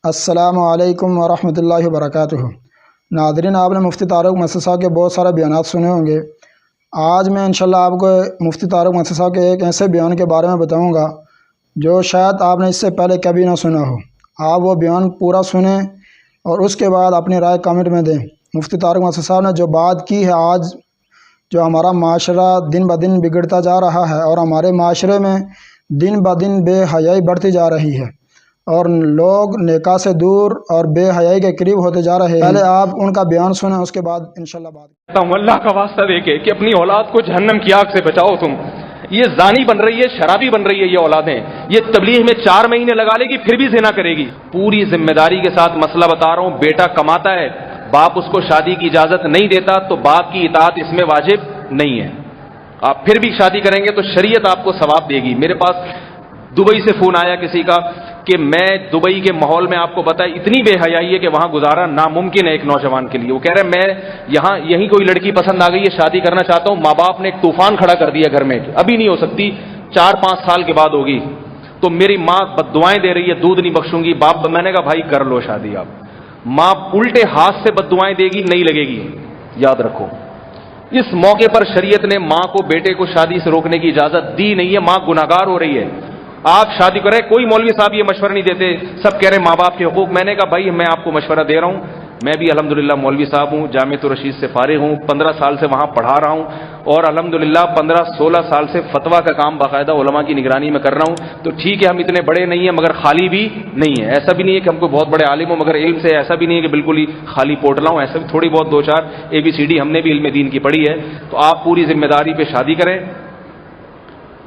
السلام علیکم ورحمۃ اللہ وبرکاتہ۔ ناظرین، آپ نے مفتی طارق مسعود صاحب کے بہت سارے بیانات سنے ہوں گے۔ آج میں انشاءاللہ آپ کو مفتی طارق مسعود صاحب کے ایک ایسے بیان کے بارے میں بتاؤں گا جو شاید آپ نے اس سے پہلے کبھی نہ سنا ہو۔ آپ وہ بیان پورا سنیں اور اس کے بعد اپنی رائے کامنٹ میں دیں۔ مفتی طارق مسعود صاحب نے جو بات کی ہے، آج جو ہمارا معاشرہ دن بدن بگڑتا جا رہا ہے اور ہمارے معاشرے میں دن بدن بے حیائی بڑھتی جا رہی ہے اور لوگ نکاح سے دور اور بے حیائی کے قریب ہوتے جا رہے ہیں، پہلے آپ ان کا بیان سنیں، اس کے بعد انشاءاللہ بات کرتا ہوں۔ اللہ کا واسطہ دے کے کہ اپنی اولاد کو جہنم کی آگ سے بچاؤ۔ تم یہ زانی بن رہی ہے، شرابی بن رہی ہے، یہ اولادیں یہ تبلیغ میں 4 مہینے لگا لے گی پھر بھی زنا کرے گی۔ پوری ذمہ داری کے ساتھ مسئلہ بتا رہا ہوں۔ بیٹا کماتا ہے، باپ اس کو شادی کی اجازت نہیں دیتا تو باپ کی اطاعت اس میں واجب نہیں ہے۔ آپ پھر بھی شادی کریں گے تو شریعت آپ کو ثواب دے گی۔ میرے پاس دبئی سے فون آیا کسی کا کہ میں دبئی کے ماحول میں آپ کو پتا ہے اتنی بے حیائی ہے کہ وہاں گزارا ناممکن ہے ایک نوجوان کے لیے۔ وہ کہہ رہے میں یہیں کوئی لڑکی پسند آ گئی ہے، شادی کرنا چاہتا ہوں، ماں باپ نے ایک طوفان کھڑا کر دیا گھر میں، ابھی نہیں ہو سکتی، 4-5 سال کے بعد ہوگی، تو میری ماں بد دعائیں دے رہی ہے، دودھ نہیں بخشوں گی۔ باپ میں نے کہا بھائی کر لو شادی۔ آپ ماں الٹے ہاتھ سے بد دعائیں دے گی، نہیں لگے گی، یاد رکھو۔ اس موقع پر شریعت نے ماں کو بیٹے کو شادی سے روکنے کی اجازت دی نہیں ہے۔ ماں گناہگار ہو رہی ہے۔ آپ شادی کریں، کوئی مولوی صاحب یہ مشورہ نہیں دیتے، سب کہہ رہے ہیں ماں باپ کے حقوق۔ میں نے کہا بھائی میں آپ کو مشورہ دے رہا ہوں، میں بھی الحمدللہ مولوی صاحب ہوں، جامعۃ الرشید سے فارغ ہوں، 15 سال سے وہاں پڑھا رہا ہوں اور الحمدللہ 15-16 سال سے فتویٰ کا کام باقاعدہ علماء کی نگرانی میں کر رہا ہوں۔ تو ٹھیک ہے ہم اتنے بڑے نہیں ہیں مگر خالی بھی نہیں ہیں، ایسا بھی نہیں ہے کہ ہم کو بہت بڑے عالم ہوں مگر علم سے ایسا بھی نہیں ہے کہ بالکل ہی خالی پوٹلا ہوں، ایسا بھی تھوڑی بہت 2-4 ABCD ہم نے بھی علم دین کی پڑھی ہے۔ تو آپ پوری ذمہ داری پہ شادی کریں،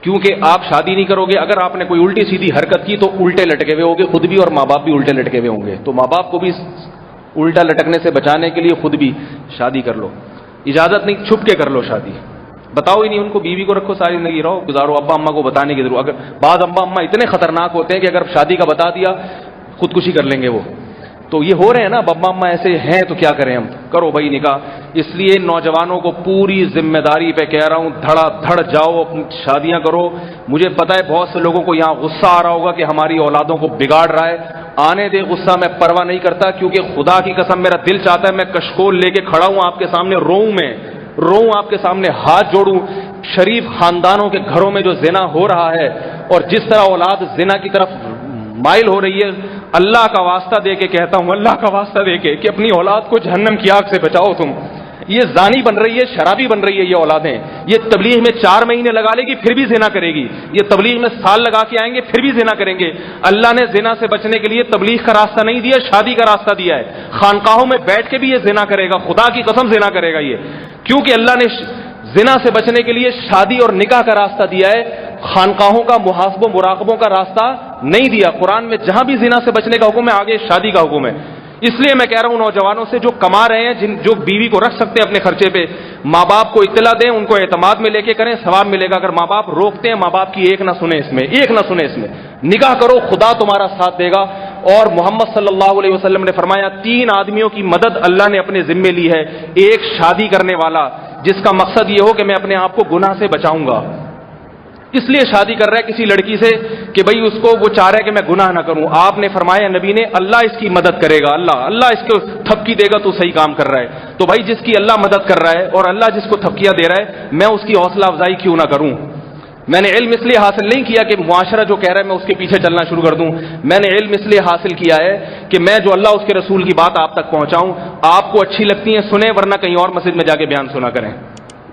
کیونکہ آپ شادی نہیں کرو گے، اگر آپ نے کوئی الٹی سیدھی حرکت کی تو الٹے لٹکے ہوئے ہوگے خود بھی اور ماں باپ بھی الٹے لٹکے ہوئے ہوں گے۔ تو ماں باپ کو بھی الٹا لٹکنے سے بچانے کے لیے خود بھی شادی کر لو، اجازت نہیں، چھپ کے کر لو شادی، بتاؤ ہی نہیں ان کو، بیوی کو رکھو، ساری زندگی رہو گزارو، ابا اماں کو بتانے کی ضرورت، اگر بعض ابا اماں اتنے خطرناک ہوتے ہیں کہ اگر شادی کا بتا دیا خودکشی کر لیں گے وہ، تو یہ ہو رہے ہیں نا ابا اماں ایسے ہیں، تو کیا کریں ہم، کرو بھائی نکاح۔ اس لیے نوجوانوں کو پوری ذمہ داری پہ کہہ رہا ہوں، دھڑا دھڑ جاؤ اپنی شادیاں کرو۔ مجھے پتا ہے بہت سے لوگوں کو یہاں غصہ آ رہا ہوگا کہ ہماری اولادوں کو بگاڑ رہا ہے، آنے دے غصہ، میں پرواہ نہیں کرتا، کیونکہ خدا کی قسم میرا دل چاہتا ہے میں کشکول لے کے کھڑا ہوں آپ کے سامنے، روؤں آپ کے سامنے، ہاتھ جوڑوں۔ شریف خاندانوں کے گھروں میں جو زنا ہو رہا ہے اور جس طرح اولاد زنا کی طرف مائل ہو رہی ہے، اللہ کا واسطہ دے کے کہتا ہوں، اللہ کا واسطہ دے کے کہ اپنی اولاد کو جہنم کی آگ سے بچاؤ۔ تم یہ زانی بن رہی ہے، شرابی بن رہی ہے، یہ اولادیں یہ تبلیغ میں 4 مہینے لگا لے گی پھر بھی زنا کرے گی، یہ تبلیغ میں سال لگا کے آئیں گے پھر بھی زنا کریں گے۔ اللہ نے زنا سے بچنے کے لیے تبلیغ کا راستہ نہیں دیا، شادی کا راستہ دیا ہے۔ خانقاہوں میں بیٹھ کے بھی یہ زنا کرے گا، خدا کی قسم زنا کرے گا یہ، کیونکہ اللہ نے زنا سے بچنے کے لیے شادی اور نکاح کا راستہ دیا ہے، خانقاہوں کا محاسب و مراقبوں کا راستہ نہیں دیا۔ قرآن میں جہاں بھی زنا سے بچنے کا حکم ہے آگے شادی کا حکم ہے۔ اس لیے میں کہہ رہا ہوں نوجوانوں سے جو کما رہے ہیں، جو بیوی کو رکھ سکتے ہیں اپنے خرچے پہ، ماں باپ کو اطلاع دیں، ان کو اعتماد میں لے کے کریں، ثواب ملے گا۔ اگر ماں باپ روکتے ہیں، ماں باپ کی ایک نہ سنیں اس میں، نکاح کرو، خدا تمہارا ساتھ دے گا۔ اور محمد صلی اللہ علیہ وسلم نے فرمایا 3 آدمیوں کی مدد اللہ نے اپنے ذمے لی ہے، ایک شادی کرنے والا جس کا مقصد یہ ہو کہ میں اپنے آپ کو گناہ سے بچاؤں گا، اس لیے شادی کر رہا ہے کسی لڑکی سے کہ بھئی اس کو وہ چاہ رہا ہے کہ میں گناہ نہ کروں۔ آپ نے فرمایا نبی نے اللہ اس کی مدد کرے گا، اللہ اس کو تھپکی دے گا تو صحیح کام کر رہا ہے۔ تو بھائی جس کی اللہ مدد کر رہا ہے اور اللہ جس کو تھپکیاں دے رہا ہے، میں اس کی حوصلہ افزائی کیوں نہ کروں؟ میں نے علم اس لیے حاصل نہیں کیا کہ معاشرہ جو کہہ رہا ہے میں اس کے پیچھے چلنا شروع کر دوں، میں نے علم اس لیے حاصل کیا ہے کہ میں جو اللہ اس کے رسول کی بات آپ تک پہنچاؤں، آپ کو اچھی لگتی ہیں سنیں، ورنہ کہیں اور مسجد میں جا کے بیان سنا کریں۔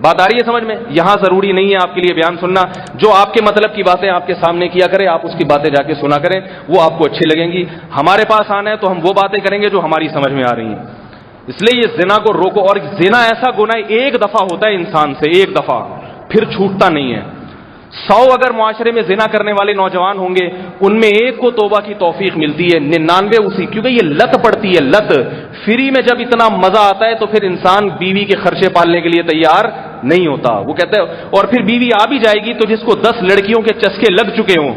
بات آ رہی ہے سمجھ میں؟ یہاں ضروری نہیں ہے آپ کے لیے بیان سننا، جو آپ کے مطلب کی باتیں آپ کے سامنے کیا کرے، آپ اس کی باتیں جا کے سنا کریں، وہ آپ کو اچھی لگیں گی۔ ہمارے پاس آنا ہے تو ہم وہ باتیں کریں گے جو ہماری سمجھ میں آ رہی ہیں۔ اس لیے یہ زنا کو روکو، اور زنا ایسا گناہ ایک دفعہ ہوتا ہے انسان سے، ایک دفعہ، پھر چھوٹتا نہیں ہے۔ 100 اگر معاشرے میں زنا کرنے والے نوجوان ہوں گے، ان میں ایک کو توبہ کی توفیق ملتی ہے، 99 اسی، کیونکہ یہ لت پڑتی ہے، لت۔ فری میں جب اتنا مزہ آتا ہے تو پھر انسان بیوی کے خرچے پالنے کے لیے تیار نہیں ہوتا۔ وہ کہتے ہیں، اور پھر بیوی آ بھی جائے گی تو جس کو 10 لڑکیوں کے چسکے لگ چکے ہوں،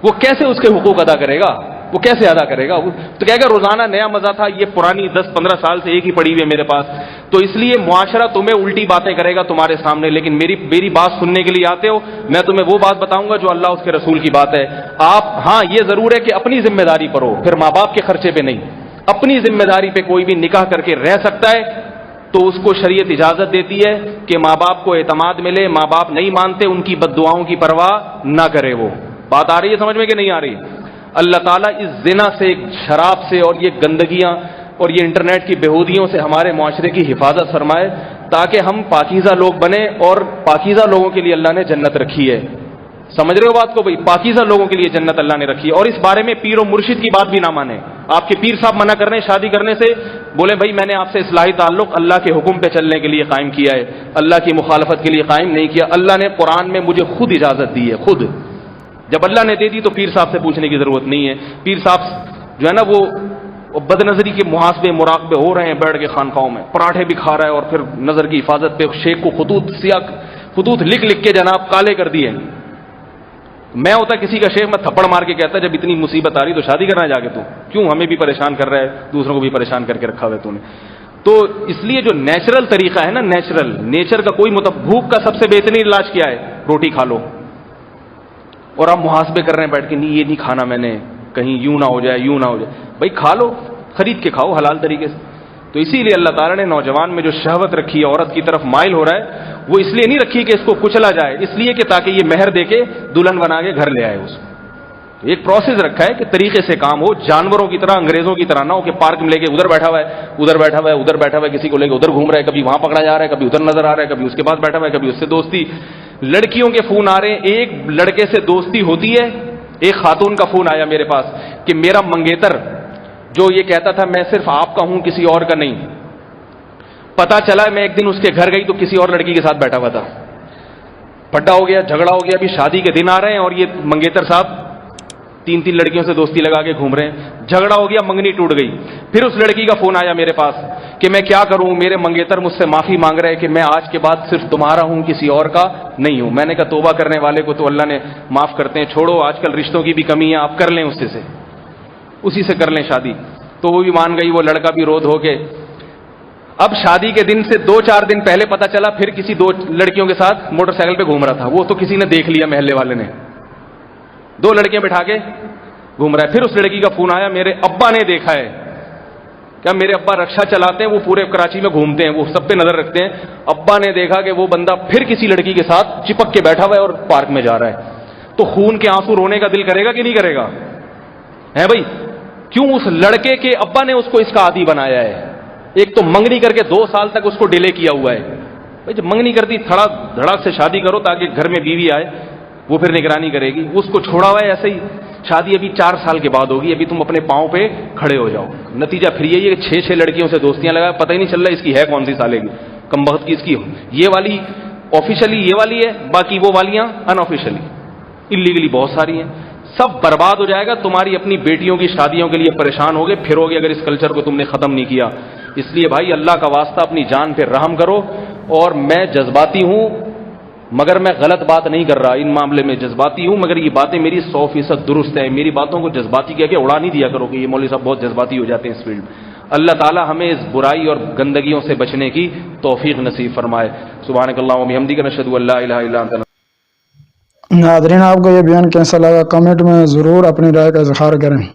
وہ کیسے اس کے حقوق ادا کرے گا؟ وہ کیسے ادا کرے گا؟ تو کہے گا روزانہ نیا مزہ تھا، یہ پرانی 10-15 سال سے ایک ہی پڑی ہوئی ہے میرے پاس. تو اس لیے معاشرہ تمہیں الٹی باتیں کرے گا تمہارے سامنے، لیکن میری بات سننے کے لیے آتے ہو، میں تمہیں وہ بات بتاؤں گا جو اللہ اس کے رسول کی بات ہے. آپ ہاں یہ ضرور ہے کہ اپنی ذمہ داری پر ہو، پھر ماں باپ کے خرچے پہ نہیں. اپنی ذمہ داری پہ کوئی بھی نکاح کر کے رہ سکتا ہے تو اس کو شریعت اجازت دیتی ہے کہ ماں باپ کو اعتماد ملے. ماں باپ نہیں مانتے، ان کی بد دعاؤں کی پرواہ نہ کرے. وہ بات آ رہی ہے سمجھ میں کہ نہیں آ رہی؟ اللہ تعالیٰ اس زنا سے، شراب سے اور یہ گندگیاں اور یہ انٹرنیٹ کی بےہودیوں سے ہمارے معاشرے کی حفاظت فرمائے تاکہ ہم پاکیزہ لوگ بنیں. اور پاکیزہ لوگوں کے لیے اللہ نے جنت رکھی ہے. سمجھ رہے ہو بات کو بھائی؟ پاکیزہ لوگوں کے لیے جنت اللہ نے رکھی ہے. اور اس بارے میں پیر و مرشد کی بات بھی نہ مانیں. آپ کے پیر صاحب منع کر رہے ہیں شادی کرنے سے، بولے بھائی میں نے آپ سے اصلاحی تعلق اللہ کے حکم پہ چلنے کے لیے قائم کیا ہے، اللہ کی مخالفت کے لیے قائم نہیں کیا. اللہ نے قرآن میں مجھے خود اجازت دی ہے، خود. جب اللہ نے دے دی تو پیر صاحب سے پوچھنے کی ضرورت نہیں ہے. پیر صاحب جو ہے نا وہ بد نظری کے محاسبے مراقبے ہو رہے ہیں بیٹھ کے خانقاہوں میں، پراٹھے بھی کھا رہا ہے اور پھر نظر کی حفاظت پہ شیخ کو خطوط لکھ کے جناب کالے کر دیے. میں ہوتا کسی کا شیخ، میں تھپڑ مار کے کہتا جب اتنی مصیبت آ رہی تو شادی کرنا جا کے تو کیوں ہمیں بھی پریشان کر رہا ہے، دوسروں کو بھی پریشان کر کے رکھا ہوا ہے تو نے. تو اس لیے جو نیچرل طریقہ ہے نا، نیچر کا کوئی بھوک کا سب سے بہترین علاج کیا ہے؟ روٹی کھا لو. اور آپ محاسبے کر رہے ہیں بیٹھ کے، نہیں یہ نہیں کھانا میں نے، کہیں یوں نہ ہو جائے یوں نہ ہو جائے. بھائی کھا لو، خرید کے کھاؤ حلال طریقے سے. تو اسی لیے اللہ تعالیٰ نے نوجوان میں جو شہوت رکھی ہے، عورت کی طرف مائل ہو رہا ہے، وہ اس لیے نہیں رکھی کہ اس کو کچلا جائے، اس لیے کہ تاکہ یہ مہر دے کے دلہن بنا کے گھر لے آئے اس کو. ایک پروسیس رکھا ہے کہ طریقے سے کام ہو، جانوروں کی طرح، انگریزوں کی طرح نہ ہو کہ پارک میں لے کے ادھر بیٹھا ہوا ہے ادھر بیٹھا ہوا ہے ادھر بیٹھا ہوا ہے، کسی کو لے کے ادھر گھوم رہا ہے، کبھی وہاں پکڑا جا رہا ہے، کبھی ادھر نظر آ رہا ہے، کبھی اس کے پاس بیٹھا ہوا ہے، کبھی اس سے دوستی. لڑکیوں کے فون آ رہے ہیں، ایک لڑکے سے دوستی ہوتی ہے. ایک خاتون کا فون آیا میرے پاس کہ میرا منگیتر جو یہ کہتا تھا میں صرف آپ کا ہوں کسی اور کا نہیں، پتا چلا میں ایک دن اس کے گھر گئی تو کسی اور لڑکی کے ساتھ بیٹھا ہوا تھا. پھڈا ہو گیا، جھگڑا ہو گیا. ابھی شادی کے دن آ رہے ہیں اور یہ منگیتر صاحب 3 لڑکیوں سے دوستی لگا کے گھوم رہے ہیں. جھگڑا ہو گیا، منگنی ٹوٹ گئی. پھر اس لڑکی کا فون آیا میرے پاس کہ میں کیا کروں، میرے منگیتر مجھ سے معافی مانگ رہے کہ میں آج کے بعد صرف تمہارا ہوں کسی اور کا نہیں ہوں. میں نے کہا توبہ کرنے والے کو تو اللہ نے معاف کرتے ہیں، چھوڑو آج کل رشتوں کی بھی کمی ہے، آپ کر لیں اسی سے کر لیں شادی. تو وہ بھی مان گئی، وہ لڑکا بھی رو دھو کے. اب شادی کے دن سے 2-4 دن پہلے پتا چلا پھر کسی 2 لڑکیوں کے ساتھ موٹر سائیکل پہ گھوم رہا تھا. وہ تو کسی نے دیکھ لیا، محلے والے نے 2 لڑکیاں بٹھا کے گھوم رہا ہے. پھر اس لڑکی کا فون آیا، میرے ابا نے دیکھا ہے. کیا میرے ابا رکشا چلاتے ہیں، وہ پورے کراچی میں گھومتے ہیں، وہ سب پہ نظر رکھتے ہیں. ابا نے دیکھا کہ وہ بندہ پھر کسی لڑکی کے ساتھ چپک کے بیٹھا ہوا ہے اور پارک میں جا رہا ہے. تو خون کے آنسو رونے کا دل کرے گا کہ نہیں کرے گا؟ ہے بھائی، کیوں اس لڑکے کے ابا نے اس کو اس کا عادی بنایا ہے. ایک تو منگنی کر کے 2 سال تک اس کو ڈیلے کیا ہوا ہے. بھائی جب منگنی کرتی دھڑاک سے شادی کرو تاکہ گھر میں بیوی آئے، وہ پھر نگرانی کرے گی. اس کو چھوڑا ہوا ہے ایسے ہی. شادی ابھی 4 سال کے بعد ہوگی، ابھی تم اپنے پاؤں پہ کھڑے ہو جاؤ. نتیجہ پھر یہی ہے کہ 6 لڑکیوں سے دوستیاں لگا، پتہ ہی نہیں چل رہا اس کی ہے کون سی سالے کی، کم بخت کی اس کی یہ والی آفیشلی یہ والی ہے، باقی وہ والیاں ان آفیشلی اللیگلی بہت ساری ہیں. سب برباد ہو جائے گا. تمہاری اپنی بیٹیوں کی شادیوں کے لیے پریشان ہوگے پھروگے اگر اس کلچر کو تم نے ختم نہیں کیا. اس لیے بھائی اللہ کا واسطہ اپنی جان پہ رحم کرو. اور میں جذباتی ہوں مگر میں غلط بات نہیں کر رہا، ان معاملے میں جذباتی ہوں مگر یہ باتیں میری 100% درست ہیں. میری باتوں کو جذباتی کہہ کے اڑا نہیں دیا کرو کہ یہ مولوی صاحب بہت جذباتی ہو جاتے ہیں اس فیلڈ میں. اللہ تعالی ہمیں اس برائی اور گندگیوں سے بچنے کی توفیق نصیب فرمائے. سبحانک اللہم و بحمدک، نشہد ان لا الہ الا انت. ناظرین آپ کو یہ بیان کیسا لگا کمنٹ میں ضرور اپنی رائے کا اظہار کریں.